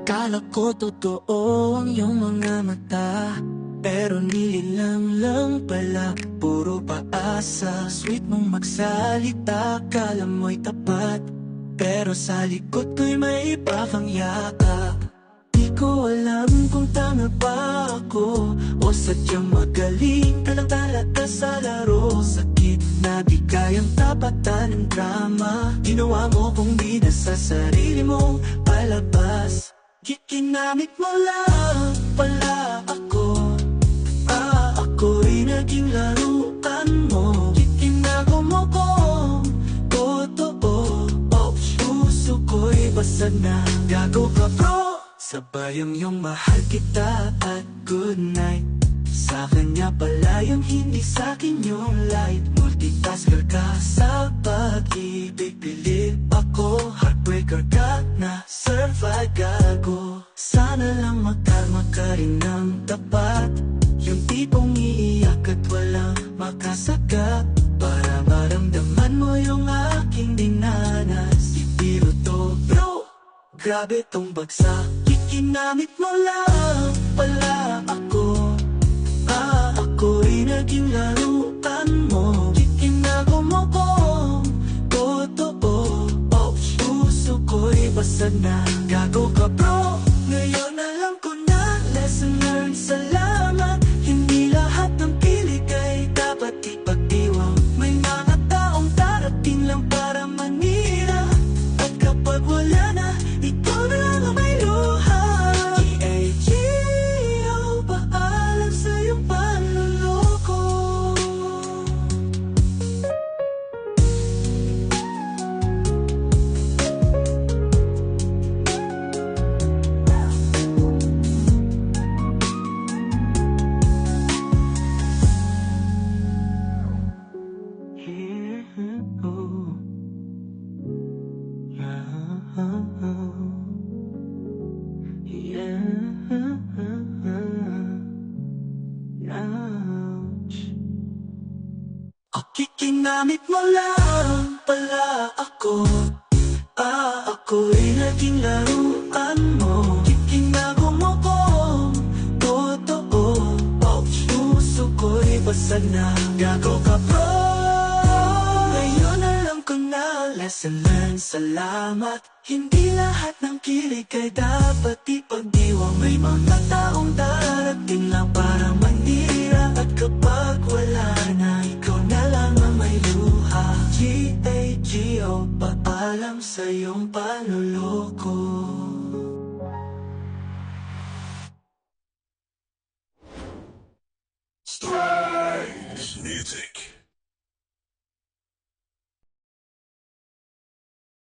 Kala ko totoo ang iyong mga mata, pero nililang lang pala, puro paasa. Sweet mong magsalita, kala mo'y tapat, pero sa likod ko'y may iba kang yakap. Di ko alam kung tanga ba ako, o sadyang magaling ka lang talaga sa laro. Sakit na di kayang tapatan ng drama, ginawa mo kong bida sa sarili mong palabas. Ginamit mo lang pala ako, ako'y naging laruan mo. Itinago mo kong totoo, puso ko'y basag na. Gago ka bro, sabay ang iyong mahal kita at good night. Sa kanya pala yung hindi sa'kin yung light. Multitasker ka sa pag-ibig, pilit ako. Heartbreaker ka na survive, gago. Sana lang magkarma ka rin ng tapat, yung tipong iiyak at walang makasagat, para maramdaman mo yung aking dinanas. Ibiro to bro, grabe tong bagsak. Ginamit mo lang pala ako, ako'y naging laruan mo. Itinago mo kong totoo, puso ko'y basag na. Gago ka bro, ngayon alam ko na. Lesson learned, salamat. Hindi lahat ng kilig ay dapat ipagdiwang. May mga taong darating lang para manira, at kapag wala na, ikaw na lang ang may luha. G.A.G.O. Paalam sa iyong panluloko. Ginamit mo lang pala ako, ako'y naging laruan mo. Itinago mo kong totoo, puso ko'y basag na. Gago ka bro, ngayon alam ko na. Lesson learned, salamat. Hindi lahat ng kilig ay dapat ipagdiwang. May mga taong darating lang para manira, at kapag wala na, ikaw na lang ang may luha. G.A.G.O. Paalam sa iyong panluloko. Strange music.